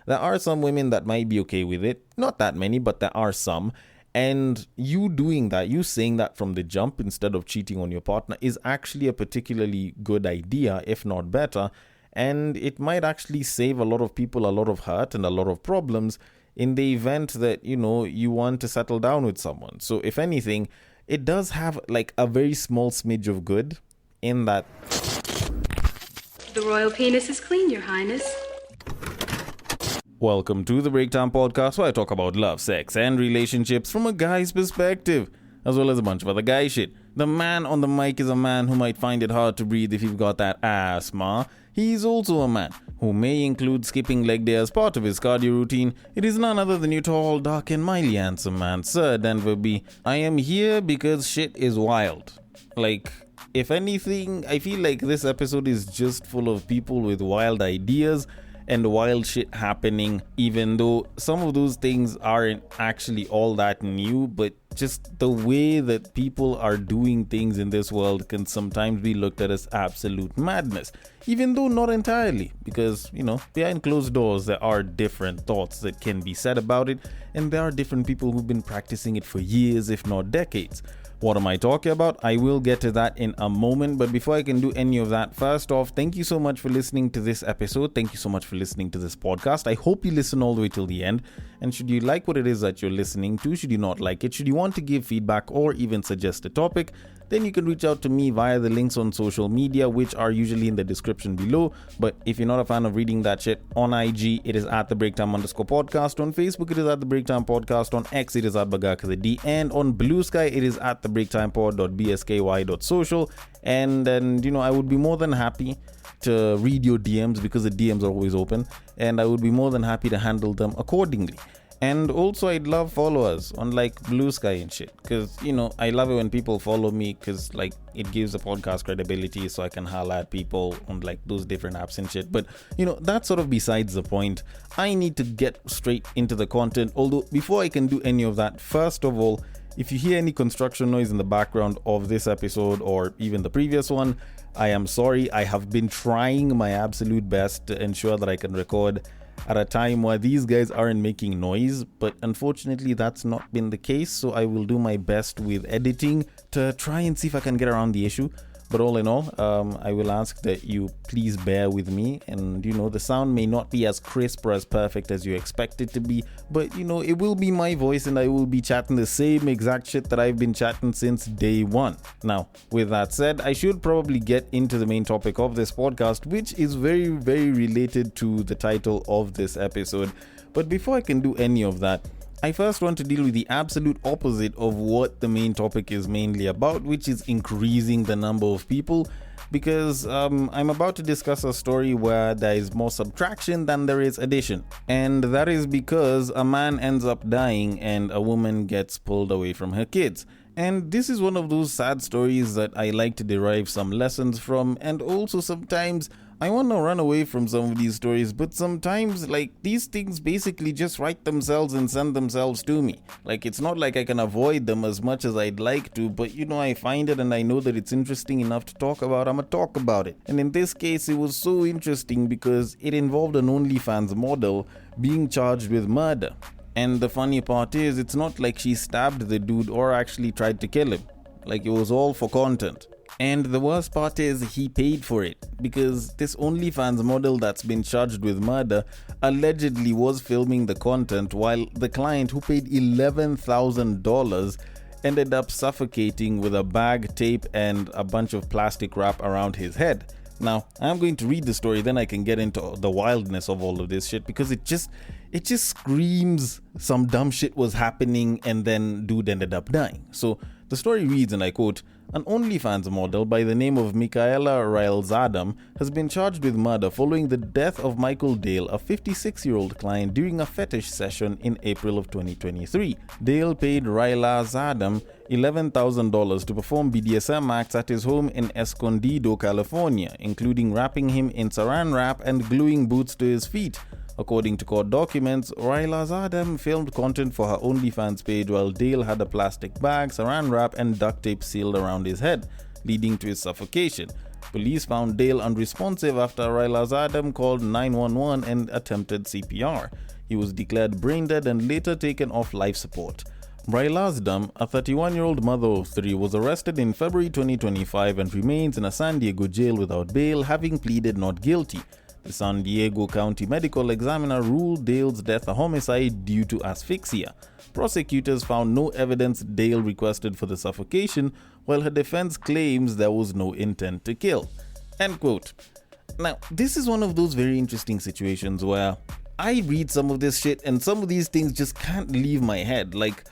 There are some women that might be okay with it. Not that many, but there are some. And you doing that, you saying that from the jump instead of cheating on your partner is actually a particularly good idea, if not better. And it might actually save a lot of people a lot of hurt and a lot of problems in the event that, you want to settle down with someone. So if anything, it does have like a very small smidge of good in that. The royal penis is clean, Your Highness. Welcome to the Breakdown Podcast, where I talk about love, sex, and relationships from a guy's perspective, as well as a bunch of other guy shit. The man on the mic is a man who might find it hard to breathe if you've got that asthma. He's also a man who may include skipping leg day as part of his cardio routine. It is none other than your tall, dark, and mildly handsome man, Sir Denver B. I am here because shit is wild. Like, if anything, I feel like this episode is just full of people with wild ideas and wild shit happening, even though some of those things aren't actually all that new, but just the way that people are doing things in this world can sometimes be looked at as absolute madness, even though not entirely, because, behind closed doors, there are different thoughts that can be said about it, and there are different people who've been practicing it for years, if not decades. What am I talking about? I will get to that in a moment, but before I can do any of that, first off, thank you so much for listening to this episode. Thank you so much for listening to this podcast. I hope you listen all the way till the end. And should you like what it is that you're listening to, should you not like it, should you want to give feedback or even suggest a topic, then you can reach out to me via the links on social media, which are usually in the description below. But if you're not a fan of reading that shit, on IG, it is at the Breakdown_podcast. On Facebook, it is at the Breakdown Podcast. On X, it is at Bagakazadi. And on Bluesky, it is at the breaktimepod.bsky.social. And then, I would be more than happy to read your DMs because the DMs are always open. And I would be more than happy to handle them accordingly. And also, I'd love followers on Bluesky and shit, because I love it when people follow me, because it gives the podcast credibility, so I can holler at people on those different apps and shit. But that's sort of besides the point. I need to get straight into the content. Although before I can do any of that, first of all, if you hear any construction noise in the background of this episode or even the previous one, I am sorry. I have been trying my absolute best to ensure that I can record at a time where these guys aren't making noise, but unfortunately that's not been the case, so I will do my best with editing to try and see if I can get around the issue. But all in all, I will ask that you please bear with me, and the sound may not be as crisp or as perfect as you expect it to be, but it will be my voice and I will be chatting the same exact shit that I've been chatting since day one. Now, with that said, I should probably get into the main topic of this podcast, which is very, very related to the title of this episode. But before I can do any of that, I first want to deal with the absolute opposite of what the main topic is mainly about, which is increasing the number of people, because I'm about to discuss a story where there is more subtraction than there is addition. And that is because a man ends up dying and a woman gets pulled away from her kids. And this is one of those sad stories that I like to derive some lessons from, and also sometimes I want to run away from some of these stories, but sometimes these things basically just write themselves and send themselves to me. It's not like I can avoid them as much as I'd like to, but I find it and I know that it's interesting enough to talk about. I'm gonna talk about it. And in this case, it was so interesting because it involved an OnlyFans model being charged with murder. And the funny part is, it's not like she stabbed the dude or actually tried to kill him. It was all for content. And the worst part is he paid for it, because this OnlyFans model that's been charged with murder allegedly was filming the content while the client, who paid $11,000, ended up suffocating with a bag, tape, and a bunch of plastic wrap around his head. Now, I'm going to read the story, then I can get into the wildness of all of this shit, because it just screams some dumb shit was happening and then dude ended up dying. So the story reads, and I quote, "An OnlyFans model by the name of Michaela Rylzadam has been charged with murder following the death of Michael Dale, a 56-year-old client, during a fetish session in April of 2023. Dale paid Rylzadam $11,000 to perform BDSM acts at his home in Escondido, California, including wrapping him in saran wrap and gluing boots to his feet. According to court documents, Rylzadam filmed content for her OnlyFans page while Dale had a plastic bag, saran wrap, and duct tape sealed around his head, leading to his suffocation. Police found Dale unresponsive after Ryla's Adam called 911 and attempted CPR. He was declared brain dead and later taken off life support. Ryla's Dam, a 31-year-old mother of 3, was arrested in February 2025 and remains in a San Diego jail without bail, having pleaded not guilty. The San Diego County Medical Examiner ruled Dale's death a homicide due to asphyxia. Prosecutors found no evidence Dale requested for the suffocation, while her defense claims there was no intent to kill. End quote. Now, this is one of those very interesting situations where I read some of this shit and some of these things just can't leave my head. Like,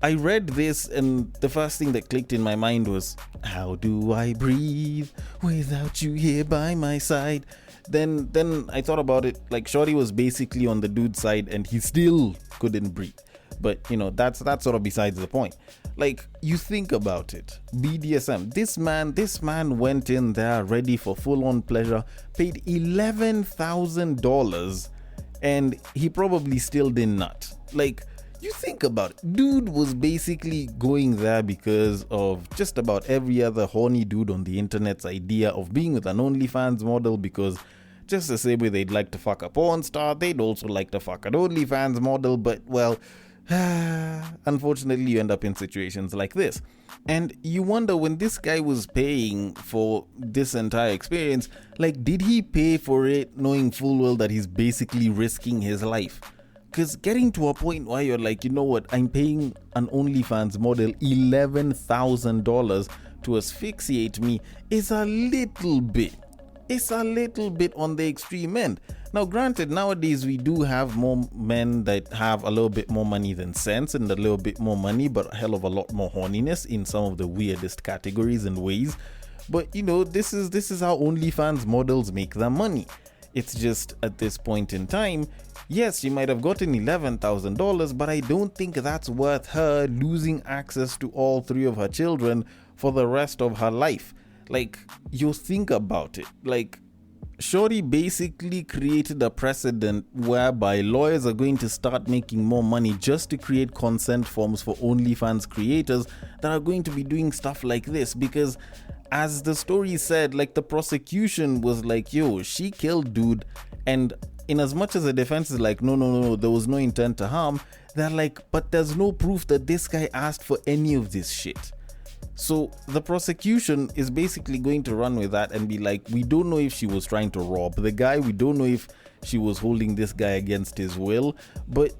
I read this and the first thing that clicked in my mind was, how do I breathe without you here by my side? Then I thought about it, like Shorty was basically on the dude's side and he still couldn't breathe. But that's sort of besides the point. Like, you think about it, BDSM, this man went in there ready for full-on pleasure, paid $11,000 and he probably still did not. Like, you think about it, dude was basically going there because of just about every other horny dude on the internet's idea of being with an OnlyFans model, because just the same way they'd like to fuck a porn star, they'd also like to fuck an OnlyFans model, but well, unfortunately you end up in situations like this. And you wonder, when this guy was paying for this entire experience, like, did he pay for it knowing full well that he's basically risking his life? Because getting to a point where you're like, you know what, I'm paying an OnlyFans model $11,000 to asphyxiate me is a little bit on the extreme end. Now, granted, nowadays we do have more men that have a little bit more money than sense, and a little bit more money but a hell of a lot more horniness in some of the weirdest categories and ways. But this is how OnlyFans models make their money. It's just, at this point in time, yes, she might have gotten $11,000, but I don't think that's worth her losing access to all 3 of her children for the rest of her life. Like, you think about it, like, Shorty basically created a precedent whereby lawyers are going to start making more money just to create consent forms for OnlyFans creators that are going to be doing stuff like this. Because as the story said, like, the prosecution was like, yo, she killed dude, and in as much as the defense is like, no, there was no intent to harm, they're like, but there's no proof that this guy asked for any of this shit. So the prosecution is basically going to run with that and be like, we don't know if she was trying to rob the guy, we don't know if she was holding this guy against his will, but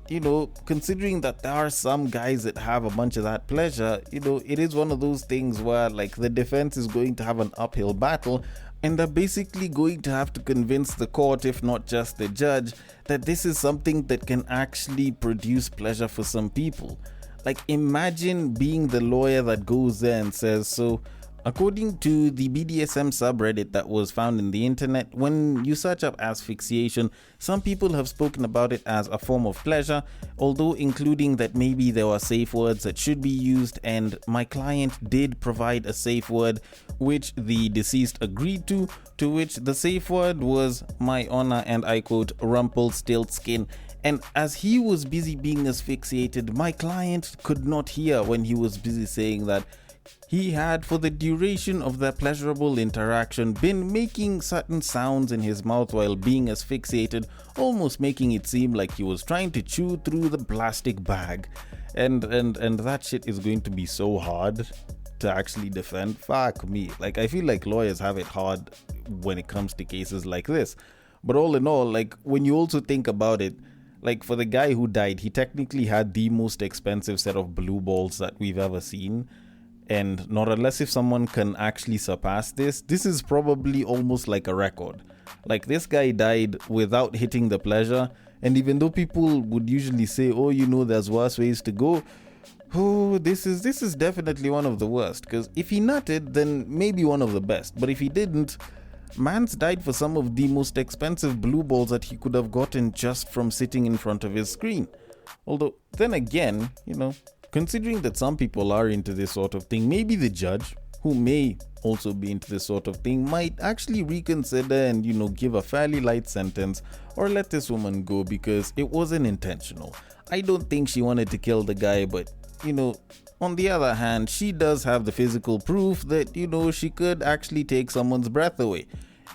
considering that there are some guys that have a bunch of that pleasure, it is one of those things where, like, the defense is going to have an uphill battle, and they're basically going to have to convince the court, if not just the judge, that this is something that can actually produce pleasure for some people. Like, imagine being the lawyer that goes there and says, so according to the BDSM subreddit that was found in the internet, when you search up asphyxiation, some people have spoken about it as a form of pleasure, although including that maybe there were safe words that should be used, and my client did provide a safe word which the deceased agreed to which the safe word was my honor, and I quote, Rumpelstiltskin. And as he was busy being asphyxiated, my client could not hear when he was busy saying that he had, for the duration of their pleasurable interaction, been making certain sounds in his mouth while being asphyxiated, almost making it seem like he was trying to chew through the plastic bag. And that shit is going to be so hard to actually defend. Fuck me. Like, I feel like lawyers have it hard when it comes to cases like this. But all in all, like, when you also think about it, like, for the guy who died, he technically had the most expensive set of blue balls that we've ever seen. And not unless if someone can actually surpass this is probably almost like a record. Like, this guy died without hitting the pleasure. And even though people would usually say, oh, there's worse ways to go, oh, this is definitely one of the worst. Because if he nutted, then maybe one of the best. But if he didn't, man's died for some of the most expensive blue balls that he could have gotten just from sitting in front of his screen. Although, then again, considering that some people are into this sort of thing, maybe the judge, who may also be into this sort of thing, might actually reconsider and, give a fairly light sentence or let this woman go because it wasn't intentional. I don't think she wanted to kill the guy, but, on the other hand, she does have the physical proof that, she could actually take someone's breath away.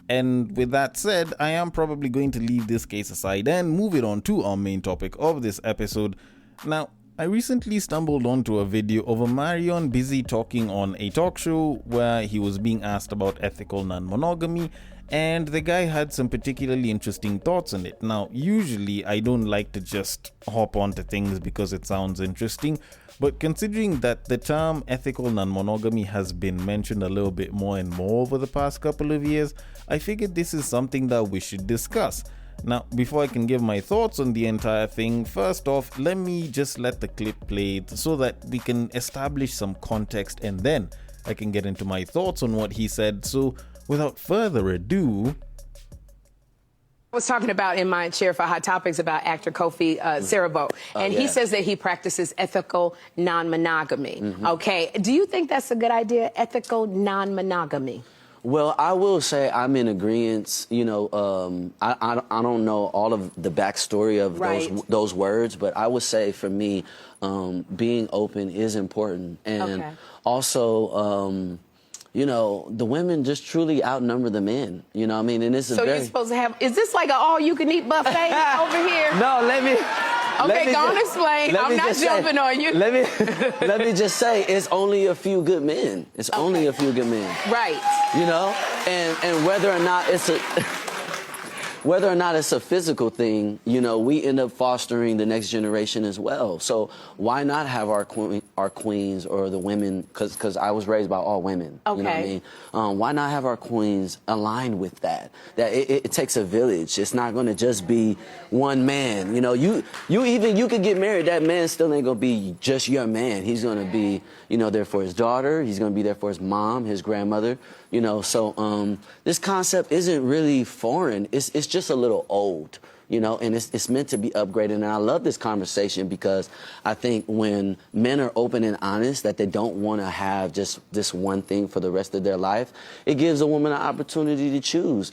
And with that said, I am probably going to leave this case aside and move it on to our main topic of this episode. Now, I recently stumbled onto a video of a Marion busy talking on a talk show where he was being asked about ethical non-monogamy, and the guy had some particularly interesting thoughts on it. Now, usually I don't like to just hop onto things because it sounds interesting, but considering that the term ethical non-monogamy has been mentioned a little bit more and more over the past couple of years, I figured this is something that we should discuss. Now, before I can give my thoughts on the entire thing, first off, let me just let the clip play so that we can establish some context, and then I can get into my thoughts on what he said. So, without further ado, I was talking about in my chair for Hot Topics about actor Kofi Siriboe, and he says that he practices ethical non-monogamy. Okay, do you think that's a good idea, ethical non-monogamy? Well, I will say I'm in agreement. I don't know all of the backstory of those words, but I would say for me, being open is important, and also. The women just truly outnumber the men. You know what I mean? And it's so you're supposed to have. Is this like an all-you-can-eat buffet over here? No, let me. Okay, go on, explain. I'm not jumping on you. Let me just say, it's only a few good men. It's only a few good men. Right. And whether or not it's a. Whether or not it's a physical thing, we end up fostering the next generation as well. So why not have our queens or the women, because I was raised by all women, you know what I mean? Why not have our queens aligned with that? That it takes a village. It's not going to just be one man. You could get married. That man still ain't going to be just your man. He's going to be, there for his daughter. He's going to be there for his mom, his grandmother. So this concept isn't really foreign. It's just a little old, and it's meant to be upgraded. And I love this conversation because I think when men are open and honest that they don't want to have just this one thing for the rest of their life, it gives a woman an opportunity to choose.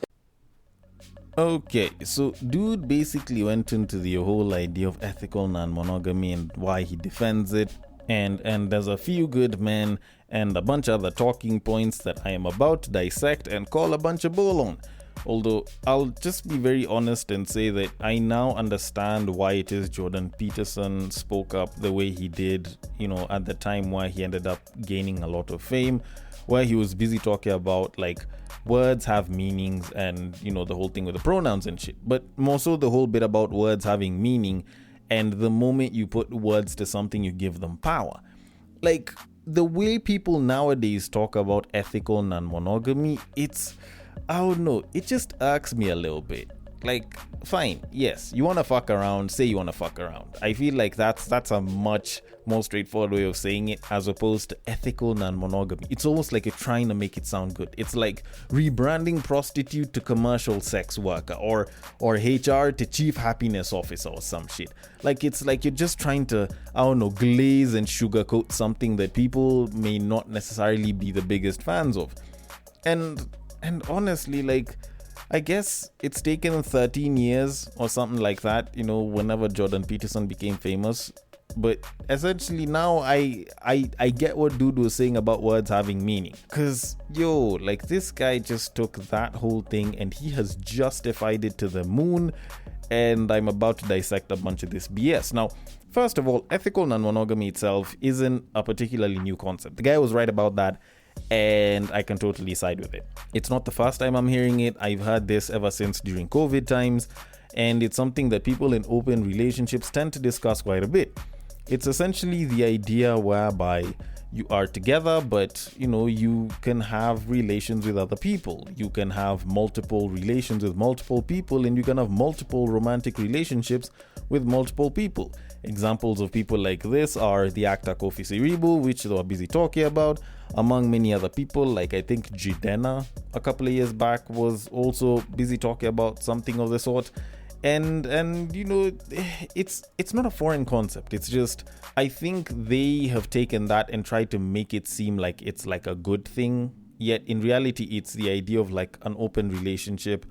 Okay, so dude basically went into the whole idea of ethical non-monogamy and why he defends it. And there's a few good men and a bunch of other talking points that I am about to dissect and call a bunch of bull on. Although I'll just be very honest and say that I now understand why it is Jordan Peterson spoke up the way he did, at the time where he ended up gaining a lot of fame, where he was busy talking about like words have meanings and, the whole thing with the pronouns and shit. But more so the whole bit about words having meaning, and the moment you put words to something, you give them power. Like, the way people nowadays talk about ethical non-monogamy, I don't know, it just irks me a little bit. Like, fine, yes, you want to fuck around, say you want to fuck around. I feel like that's a much more straightforward way of saying it, as opposed to ethical non-monogamy. It's almost like you're trying to make it sound good. It's like rebranding prostitute to commercial sex worker, or HR to chief happiness officer or some shit. Like, it's like you're just trying to, glaze and sugarcoat something that people may not necessarily be the biggest fans of. And honestly, like, I guess it's taken 13 years or something like that, whenever Jordan Peterson became famous. But essentially now I get what dude was saying about words having meaning. Cause this guy just took that whole thing and he has justified it to the moon. And I'm about to dissect a bunch of this BS. Now, first of all, ethical non-monogamy itself isn't a particularly new concept. The guy was right about that, and I can totally side with it. It's not the first time I'm hearing it. I've heard this ever since during COVID times, and it's something that people in open relationships tend to discuss quite a bit. It's essentially the idea whereby you are together, but you can have relations with other people. You can have multiple relations with multiple people, and you can have multiple romantic relationships with multiple people. Examples of people like this are the actor Kofi Siriboe, which they were busy talking about, among many other people. Like, I think Jidena a couple of years back was also busy talking about something of the sort. And it's not a foreign concept. It's just, I think they have taken that and tried to make it seem like it's like a good thing, yet in reality it's the idea of like an open relationship,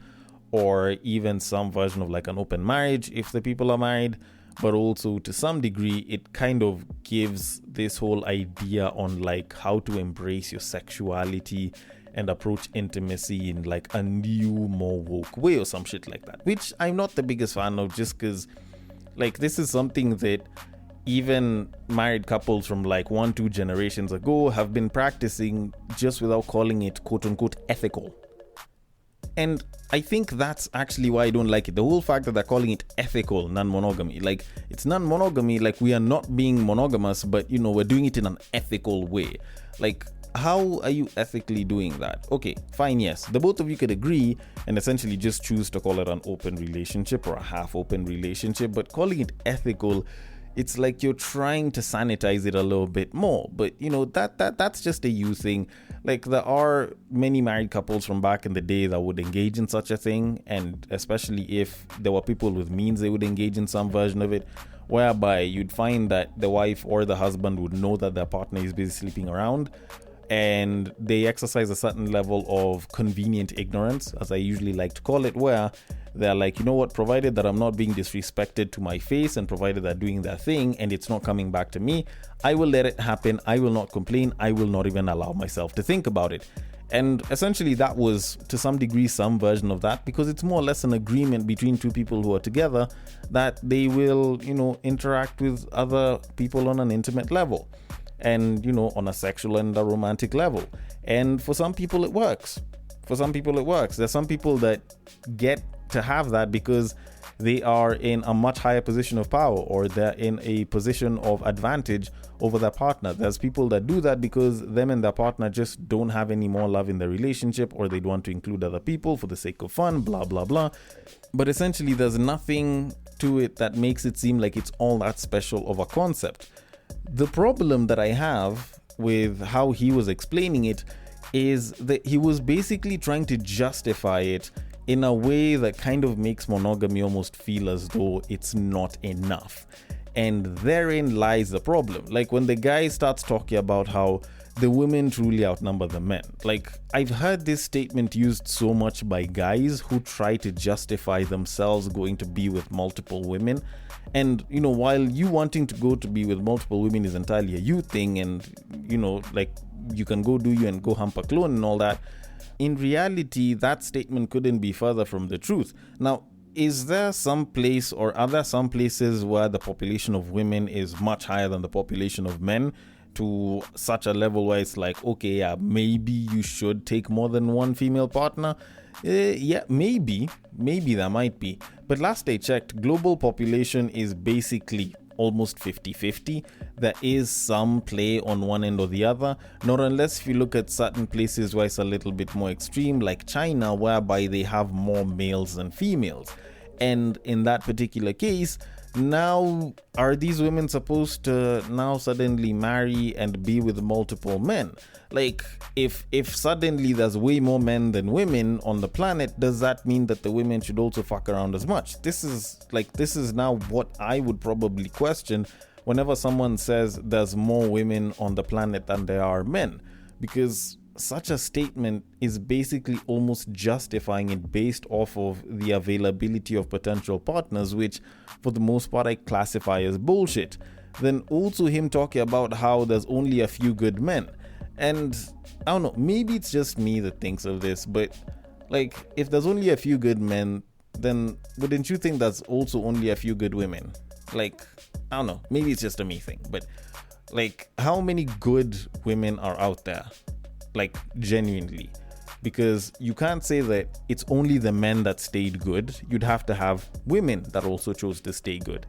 or even some version of like an open marriage if the people are married. but also to some degree it kind of gives this whole idea on like how to embrace your sexuality and approach intimacy in like a new, more woke way or some shit like that, which I'm not the biggest fan of, just because like this is something that even married couples from like 1-2 generations ago have been practicing just without calling it quote unquote ethical. And I think that's actually why I don't like it. The whole fact that they're calling it ethical non-monogamy. Like, it's non-monogamy, like we are not being monogamous, but you know, we're doing it in an ethical way. Like, how are you ethically doing that? Okay, fine, yes. The both of you could agree and essentially just choose to call it an open relationship or a half-open relationship, but calling it ethical, it's like you're trying to sanitize it a little bit more. But you know, that's just a you thing. Like, there are many married couples from back in the day that would engage in such a thing, and especially if there were people with means, they would engage in some version of it, whereby you'd find that the wife or the husband would know that their partner is busy sleeping around, and they exercise a certain level of convenient ignorance, as I usually like to call it, where they're like, you know what, provided that I'm not being disrespected to my face and provided they're doing their thing and it's not coming back to me, I will let it happen. I will not complain. I will not even allow myself to think about it. And essentially that was to some degree some version of that, because it's more or less an agreement between two people who are together that they will, you know, interact with other people on an intimate level, and you know, on a sexual and a romantic level. And for some people it works. There's some people that get to have that because they are in a much higher position of power, or they're in a position of advantage over their partner. There's people that do that because them and their partner just don't have any more love in their relationship, or they'd want to include other people for the sake of fun, blah blah blah. But essentially there's nothing to it that makes it seem like it's all that special of a concept. The problem that I have with how he was explaining it is that he was basically trying to justify it in a way that kind of makes monogamy almost feel as though it's not enough. And therein lies the problem. Like, when the guy starts talking about how the women truly outnumber the men. Like, I've heard this statement used so much by guys who try to justify themselves going to be with multiple women. And, you know, while you wanting to go to be with multiple women is entirely a you thing, and, you know, like, you can go do you and go hump a clone and all that, in reality, that statement couldn't be further from the truth. Now, is there some place, or are there some places where the population of women is much higher than the population of men, to such a level where it's like, okay, yeah, maybe you should take more than one female partner? Yeah, maybe there might be. But last I checked, global population is basically almost 50-50. There is some play on one end or the other, not unless if you look at certain places where it's a little bit more extreme, like China, whereby they have more males than females. And in that particular case, now are these women supposed to now suddenly marry and be with multiple men? Like, if suddenly there's way more men than women on the planet, does that mean that the women should also fuck around as much? This is now what I would probably question whenever someone says there's more women on the planet than there are men, because such a statement is basically almost justifying it based off of the availability of potential partners, which for the most part I classify as bullshit. Then also him talking about how there's only a few good men. And I don't know, maybe it's just me that thinks of this, but like, if there's only a few good men, then wouldn't you think that's also only a few good women? Like, I don't know, maybe it's just a me thing, but like, how many good women are out there? Like, genuinely, because you can't say that it's only the men that stayed good. You'd have to have women that also chose to stay good.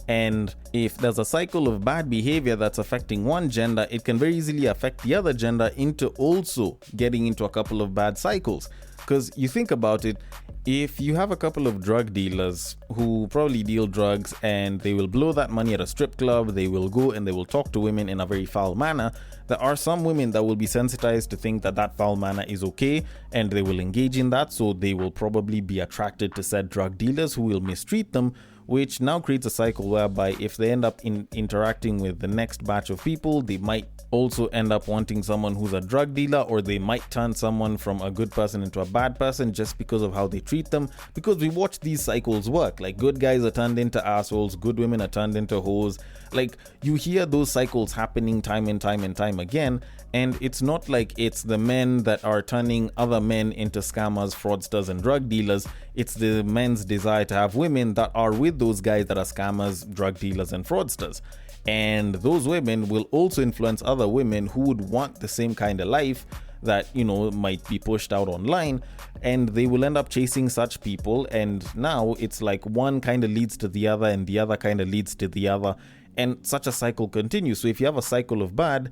And if there's a cycle of bad behavior that's affecting one gender, it can very easily affect the other gender into also getting into a couple of bad cycles. Because you think about it, if you have a couple of drug dealers who probably deal drugs and they will blow that money at a strip club, they will go and they will talk to women in a very foul manner, there are some women that will be sensitized to think that that foul manner is okay, and they will engage in that, so they will probably be attracted to said drug dealers who will mistreat them. which now creates a cycle whereby if they end up interacting with the next batch of people, they might also end up wanting someone who's a drug dealer, or they might turn someone from a good person into a bad person just because of how they treat them. Because we watch these cycles work. Like, good guys are turned into assholes, good women are turned into hoes. Like, you hear those cycles happening time and time and time again. And it's not like it's the men that are turning other men into scammers, fraudsters, and drug dealers. It's the men's desire to have women that are with those guys that are scammers, drug dealers, and fraudsters. And those women will also influence other women who would want the same kind of life that, you know, might be pushed out online, and they will end up chasing such people. And now it's like one kind of leads to the other, and the other kind of leads to the other, and such a cycle continues. So if you have a cycle of bad,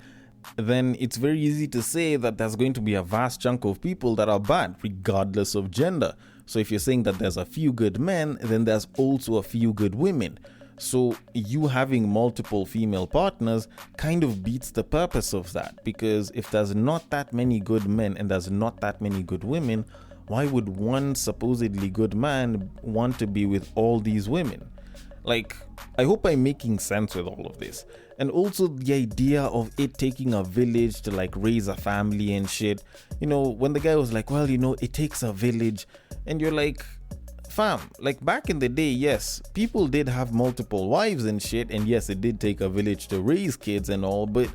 then it's very easy to say that there's going to be a vast chunk of people that are bad, regardless of gender. So if you're saying that there's a few good men, then there's also a few good women. So you having multiple female partners kind of beats the purpose of that, because if there's not that many good men and there's not that many good women, why would one supposedly good man want to be with all these women? Like, I hope I'm making sense with all of this. And also the idea of it taking a village to like raise a family and shit. You know, when the guy was like, well, you know, it takes a village, and you're like, fam, like back in the day, yes, people did have multiple wives and shit, and yes, it did take a village to raise kids and all, but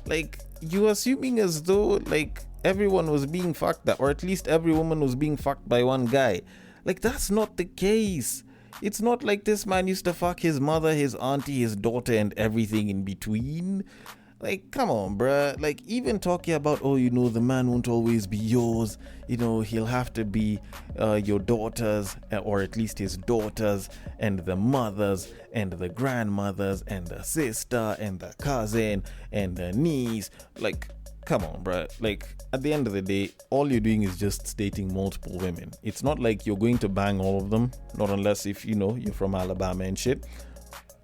like, you assuming as though like everyone was being fucked up, or at least every woman was being fucked by one guy. Like, that's not the case. It's not like this man used to fuck his mother, his auntie, his daughter, and everything in between. Like, come on, bruh. Like, even talking about, oh, you know, the man won't always be yours. You know, he'll have to be your daughter's, or at least his daughters, and the mothers, and the grandmothers, and the sister, and the cousin, and the niece. Like, come on, bruh. Like, at the end of the day, all you're doing is just stating multiple women. It's not like you're going to bang all of them, not unless if, you know, you're from Alabama and shit.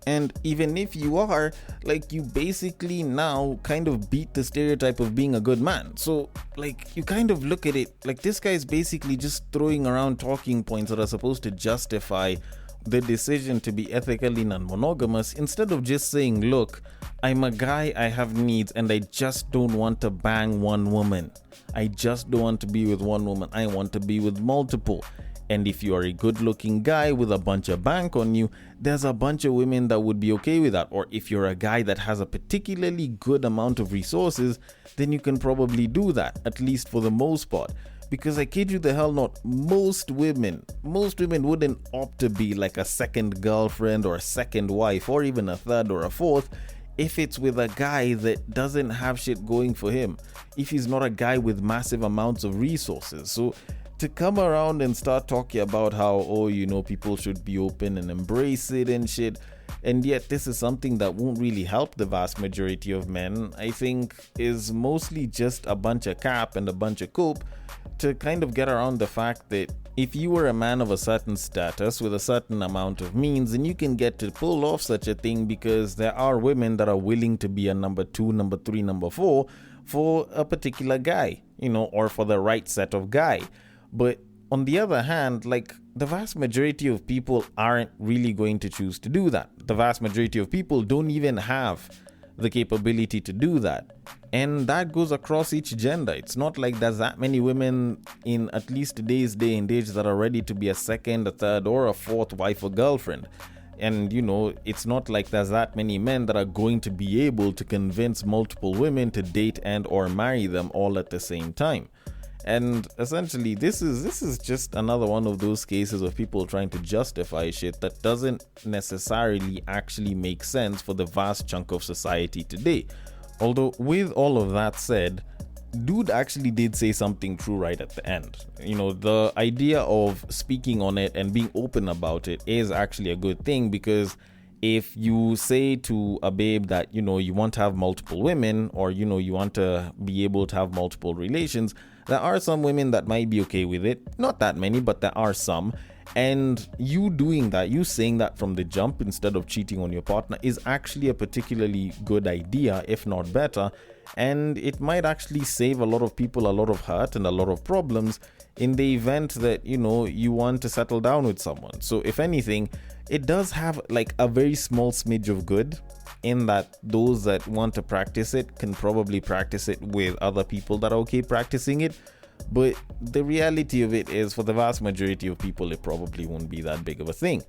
And even if you are, like, you basically now kind of beat the stereotype of being a good man. So, like, you kind of look at it like this guy is basically just throwing around talking points that are supposed to justify the decision to be ethically non-monogamous, instead of just saying, look, I'm a guy, I have needs, and I just don't want to bang one woman. I just don't want to be with one woman. I want to be with multiple. And if you are a good-looking guy with a bunch of bank on you, there's a bunch of women that would be okay with that. Or if you're a guy that has a particularly good amount of resources, then you can probably do that, at least for the most part. Because I kid you the hell not, most women wouldn't opt to be like a second girlfriend or a second wife or even a third or a fourth if it's with a guy that doesn't have shit going for him, if he's not a guy with massive amounts of resources. So to come around and start talking about how, oh, you know, people should be open and embrace it and shit, and yet this is something that won't really help the vast majority of men, I think is mostly just a bunch of cap and a bunch of cope to kind of get around the fact that if you were a man of a certain status with a certain amount of means, then you can get to pull off such a thing, because there are women that are willing to be a number 2, number 3, number 4 for a particular guy, you know, or for the right set of guy. But on the other hand, like, the vast majority of people aren't really going to choose to do that. The vast majority of people don't even have the capability to do that. And that goes across each gender. It's not like there's that many women in at least today's day and age that are ready to be a second, a third, or a fourth wife or girlfriend. And, you know, it's not like there's that many men that are going to be able to convince multiple women to date and or marry them all at the same time. And essentially, this is just another one of those cases of people trying to justify shit that doesn't necessarily actually make sense for the vast chunk of society today. Although, with all of that said, dude actually did say something true right at the end. You know, the idea of speaking on it and being open about it is actually a good thing, because if you say to a babe that, you know, you want to have multiple women, or, you know, you want to be able to have multiple relations, there are some women that might be okay with it. Not that many, but there are some. And you doing that, you saying that from the jump instead of cheating on your partner, is actually a particularly good idea, if not better. And it might actually save a lot of people a lot of hurt and a lot of problems in the event that, you want to settle down with someone. So if anything, it does have like a very small smidge of good, in that those that want to practice it can probably practice it with other people that are okay practicing it. But the reality of it is, for the vast majority of people, it probably won't be that big of a thing.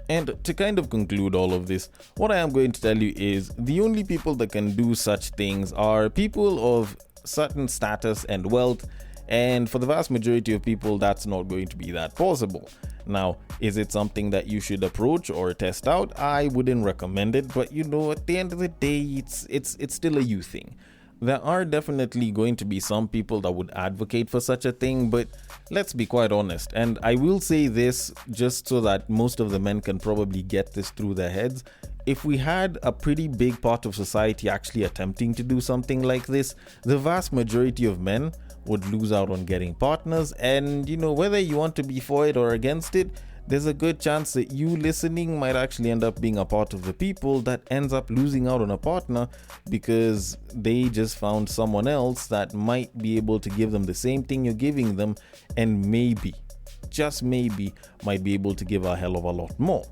And to kind of conclude all of this, what I am going to tell you is the only people that can do such things are people of certain status and wealth. And for the vast majority of people, that's not going to be that possible. Now, is it something that you should approach or test out? I wouldn't recommend it, but at the end of the day, it's still a you thing. There are definitely going to be some people that would advocate for such a thing, but let's be quite honest. And I will say this just so that most of the men can probably get this through their heads. If we had a pretty big part of society actually attempting to do something like this, the vast majority of men would lose out on getting partners. And whether you want to be for it or against it, there's a good chance that you listening might actually end up being a part of the people that ends up losing out on a partner because they just found someone else that might be able to give them the same thing you're giving them, and maybe, just maybe, might be able to give a hell of a lot more.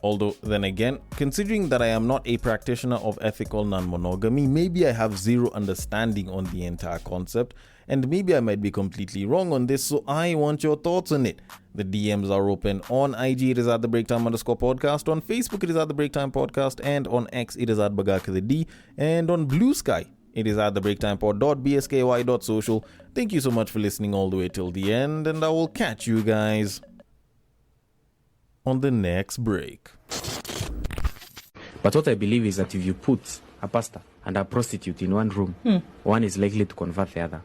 Although, then again, considering that I am not a practitioner of ethical non-monogamy, maybe I have zero understanding on the entire concept, and maybe I might be completely wrong on this, so I want your thoughts on it. The DMs are open. On IG, it is at the Breaktime_podcast. On Facebook, it is at the Breaktime Podcast. And on X, it is at BagakaTheD. And on Bluesky, it is at the breaktimepod.bsky.social. Thank you so much for listening all the way till the end, and I will catch you guys on the next break. But what I believe is that if you put a pastor and a prostitute in one room, one is likely to convert the other.